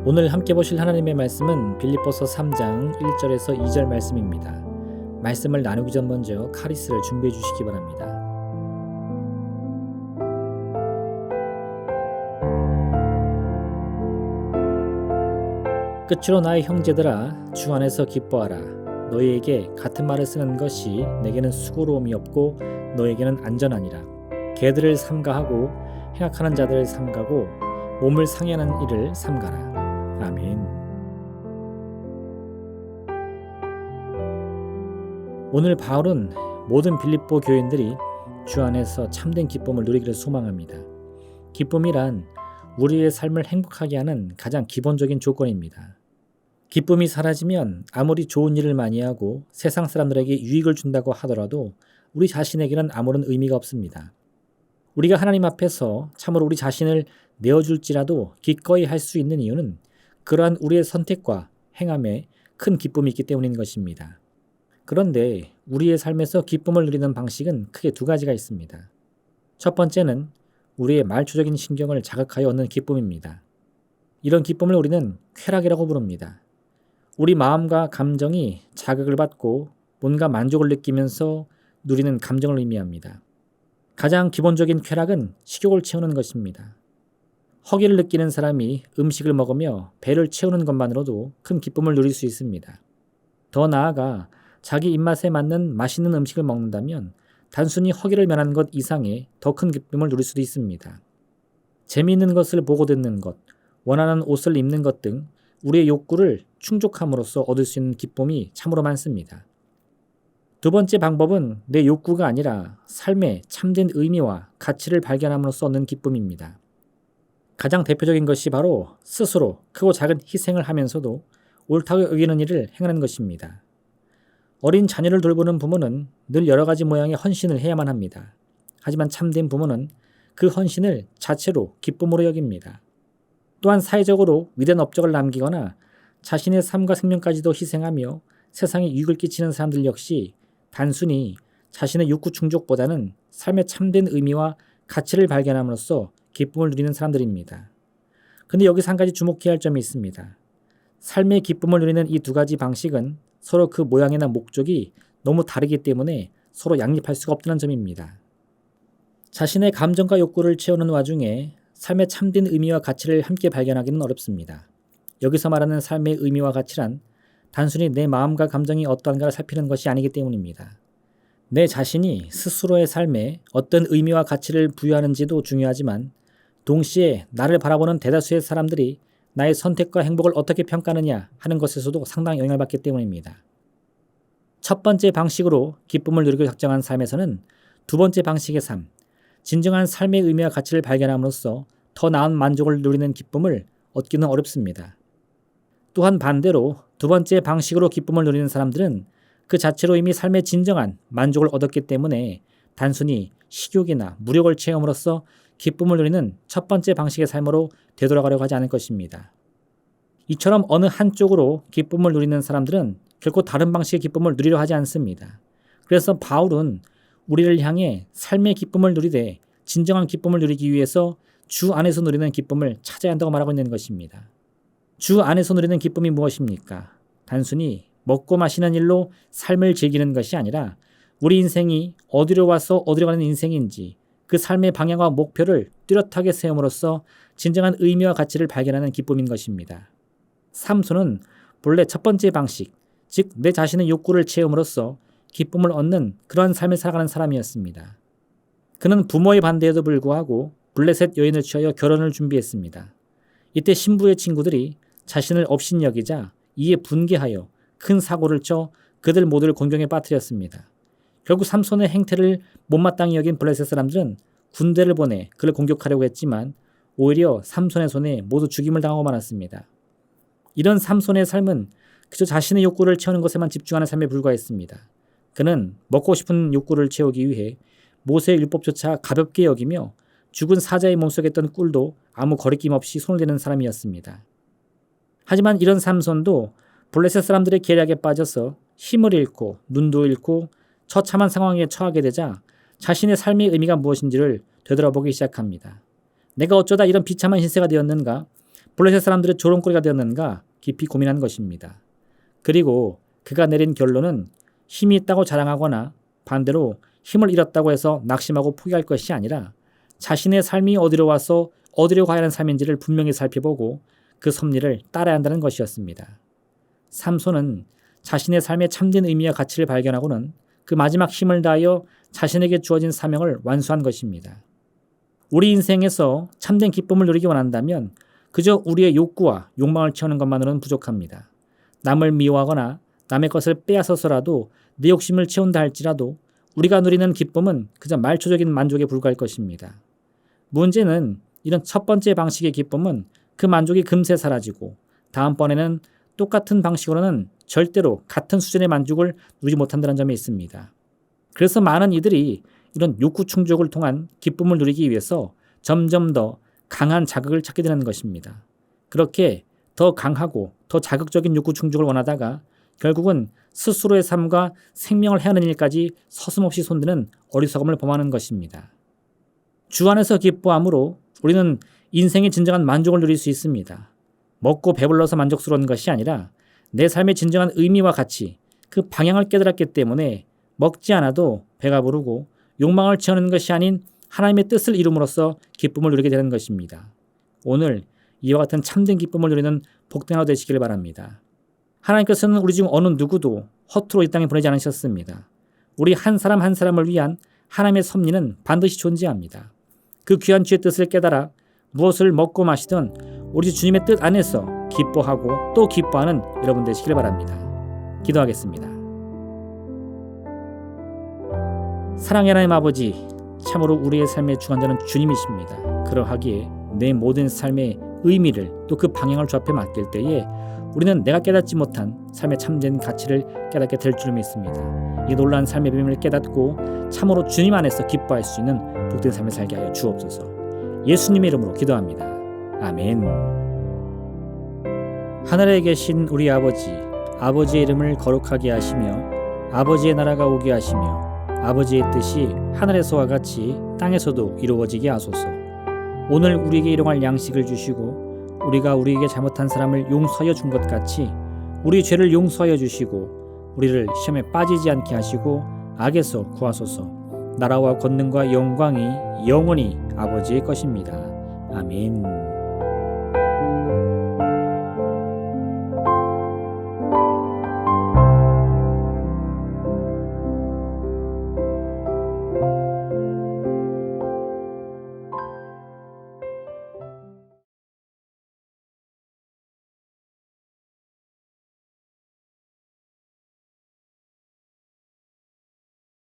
오늘 함께 보실 하나님의 말씀은 빌립보서 3장 1절에서 2절 말씀입니다. 말씀을 나누기 전 먼저 카리스를 준비해 주시기 바랍니다. 끝으로 나의 형제들아, 주 안에서 기뻐하라. 너희에게 같은 말을 쓰는 것이 내게는 수고로움이 없고 너에게는 안전하니라. 개들을 삼가하고 행악하는 자들을 삼가고 몸을 상해하는 일을 삼가라. 아멘. 오늘 바울은 모든 빌립보 교인들이 주 안에서 참된 기쁨을 누리기를 소망합니다. 기쁨이란 우리의 삶을 행복하게 하는 가장 기본적인 조건입니다. 기쁨이 사라지면 아무리 좋은 일을 많이 하고 세상 사람들에게 유익을 준다고 하더라도 우리 자신에게는 아무런 의미가 없습니다. 우리가 하나님 앞에서 참으로 우리 자신을 내어줄지라도 기꺼이 할 수 있는 이유는 그러한 우리의 선택과 행함에 큰 기쁨이 있기 때문인 것입니다. 그런데 우리의 삶에서 기쁨을 누리는 방식은 크게 두 가지가 있습니다. 첫 번째는 우리의 말초적인 신경을 자극하여 얻는 기쁨입니다. 이런 기쁨을 우리는 쾌락이라고 부릅니다. 우리 마음과 감정이 자극을 받고 뭔가 만족을 느끼면서 누리는 감정을 의미합니다. 가장 기본적인 쾌락은 식욕을 채우는 것입니다. 허기를 느끼는 사람이 음식을 먹으며 배를 채우는 것만으로도 큰 기쁨을 누릴 수 있습니다. 더 나아가 자기 입맛에 맞는 맛있는 음식을 먹는다면 단순히 허기를 면하는 것 이상의 더 큰 기쁨을 누릴 수도 있습니다. 재미있는 것을 보고 듣는 것, 원하는 옷을 입는 것 등 우리의 욕구를 충족함으로써 얻을 수 있는 기쁨이 참으로 많습니다. 두 번째 방법은 내 욕구가 아니라 삶의 참된 의미와 가치를 발견함으로써 얻는 기쁨입니다. 가장 대표적인 것이 바로 스스로 크고 작은 희생을 하면서도 옳다고 여기는 일을 행하는 것입니다. 어린 자녀를 돌보는 부모는 늘 여러 가지 모양의 헌신을 해야만 합니다. 하지만 참된 부모는 그 헌신을 자체로 기쁨으로 여깁니다. 또한 사회적으로 위대한 업적을 남기거나 자신의 삶과 생명까지도 희생하며 세상에 유익을 끼치는 사람들 역시 단순히 자신의 욕구 충족보다는 삶의 참된 의미와 가치를 발견함으로써 기쁨을 누리는 사람들입니다. 근데 여기서 한 가지 주목해야 할 점이 있습니다. 삶의 기쁨을 누리는 이 두 가지 방식은 서로 그 모양이나 목적이 너무 다르기 때문에 서로 양립할 수가 없다는 점입니다. 자신의 감정과 욕구를 채우는 와중에 삶의 참된 의미와 가치를 함께 발견하기는 어렵습니다. 여기서 말하는 삶의 의미와 가치란 단순히 내 마음과 감정이 어떠한가를 살피는 것이 아니기 때문입니다. 내 자신이 스스로의 삶에 어떤 의미와 가치를 부여하는지도 중요하지만 동시에 나를 바라보는 대다수의 사람들이 나의 선택과 행복을 어떻게 평가하느냐 하는 것에서도 상당히 영향을 받기 때문입니다. 첫 번째 방식으로 기쁨을 누리고 작정한 삶에서는 두 번째 방식의 삶, 진정한 삶의 의미와 가치를 발견함으로써 더 나은 만족을 누리는 기쁨을 얻기는 어렵습니다. 또한 반대로 두 번째 방식으로 기쁨을 누리는 사람들은 그 자체로 이미 삶의 진정한 만족을 얻었기 때문에 단순히 식욕이나 무력을 체험으로써 기쁨을 누리는 첫 번째 방식의 삶으로 되돌아가려고 하지 않을 것입니다. 이처럼 어느 한쪽으로 기쁨을 누리는 사람들은 결코 다른 방식의 기쁨을 누리려 하지 않습니다. 그래서 바울은 우리를 향해 삶의 기쁨을 누리되 진정한 기쁨을 누리기 위해서 주 안에서 누리는 기쁨을 찾아야 한다고 말하고 있는 것입니다. 주 안에서 누리는 기쁨이 무엇입니까? 단순히 먹고 마시는 일로 삶을 즐기는 것이 아니라 우리 인생이 어디로 와서 어디로 가는 인생인지 그 삶의 방향과 목표를 뚜렷하게 세움으로써 진정한 의미와 가치를 발견하는 기쁨인 것입니다. 삼손은 본래 첫 번째 방식, 즉 내 자신의 욕구를 채움으로써 기쁨을 얻는 그러한 삶을 살아가는 사람이었습니다. 그는 부모의 반대에도 불구하고 블레셋 여인을 취하여 결혼을 준비했습니다. 이때 신부의 친구들이 자신을 업신 여기자 이에 분개하여 큰 사고를 쳐 그들 모두를 곤경에 빠뜨렸습니다. 결국 삼손의 행태를 못마땅히 여긴 블레셋 사람들은 군대를 보내 그를 공격하려고 했지만 오히려 삼손의 손에 모두 죽임을 당하고 말았습니다. 이런 삼손의 삶은 그저 자신의 욕구를 채우는 것에만 집중하는 삶에 불과했습니다. 그는 먹고 싶은 욕구를 채우기 위해 모세의 율법조차 가볍게 여기며 죽은 사자의 몸속에 있던 꿀도 아무 거리낌 없이 손을 대는 사람이었습니다. 하지만 이런 삼손도 블레셋 사람들의 계략에 빠져서 힘을 잃고 눈도 잃고 처참한 상황에 처하게 되자 자신의 삶의 의미가 무엇인지를 되돌아보기 시작합니다. 내가 어쩌다 이런 비참한 신세가 되었는가? 블레셋 사람들의 조롱거리가 되었는가 깊이 고민한 것입니다. 그리고 그가 내린 결론은 힘이 있다고 자랑하거나 반대로 힘을 잃었다고 해서 낙심하고 포기할 것이 아니라 자신의 삶이 어디로 와서 어디로 가야 하는 삶인지를 분명히 살펴보고 그 섭리를 따라야 한다는 것이었습니다. 삼손은 자신의 삶의 참된 의미와 가치를 발견하고는 그 마지막 힘을 다하여 자신에게 주어진 사명을 완수한 것입니다. 우리 인생에서 참된 기쁨을 누리기 원한다면 그저 우리의 욕구와 욕망을 채우는 것만으로는 부족합니다. 남을 미워하거나 남의 것을 빼앗아서라도 내 욕심을 채운다 할지라도 우리가 누리는 기쁨은 그저 말초적인 만족에 불과할 것입니다. 문제는 이런 첫 번째 방식의 기쁨은 그 만족이 금세 사라지고 다음번에는 똑같은 방식으로는 절대로 같은 수준의 만족을 누리지 못한다는 점에 있습니다. 그래서 많은 이들이 이런 욕구 충족을 통한 기쁨을 누리기 위해서 점점 더 강한 자극을 찾게 되는 것입니다. 그렇게 더 강하고 더 자극적인 욕구 충족을 원하다가 결국은 스스로의 삶과 생명을 해하는 일까지 서슴없이 손드는 어리석음을 범하는 것입니다. 주 안에서 기뻐함으로 우리는 인생의 진정한 만족을 누릴 수 있습니다. 먹고 배불러서 만족스러운 것이 아니라 내 삶의 진정한 의미와 가치, 그 방향을 깨달았기 때문에 먹지 않아도 배가 부르고 욕망을 채우는 것이 아닌 하나님의 뜻을 이룸으로써 기쁨을 누리게 되는 것입니다. 오늘 이와 같은 참된 기쁨을 누리는 복된 하루 되시길 바랍니다. 하나님께서는 우리 중 어느 누구도 허투루 이 땅에 보내지 않으셨습니다. 우리 한 사람 한 사람을 위한 하나님의 섭리는 반드시 존재합니다. 그 귀한 주의 뜻을 깨달아 무엇을 먹고 마시든 우리 주님의 뜻 안에서 기뻐하고 또 기뻐하는 여러분 되시길 바랍니다. 기도하겠습니다. 사랑의 하나님 아버지, 참으로 우리의 삶의 주관자는 주님이십니다. 그러하기에 내 모든 삶의 의미를 또 그 방향을 주 앞에 맡길 때에 우리는 내가 깨닫지 못한 삶의 참된 가치를 깨닫게 될 줄 믿습니다. 이 놀라운 삶의 비밀을 깨닫고 참으로 주님 안에서 기뻐할 수 있는 복된 삶을 살게 하여 주옵소서. 예수님의 이름으로 기도합니다. 아멘. 하늘에 계신 우리 아버지, 아버지의 이름을 거룩하게 하시며 아버지의 나라가 오게 하시며 아버지의 뜻이 하늘에서와 같이 땅에서도 이루어지게 하소서. 오늘 우리에게 일용할 양식을 주시고 우리가 우리에게 잘못한 사람을 용서하여 준 것 같이 우리 죄를 용서하여 주시고 우리를 시험에 빠지지 않게 하시고 악에서 구하소서. 나라와 권능과 영광이 영원히 아버지의 것입니다. 아멘.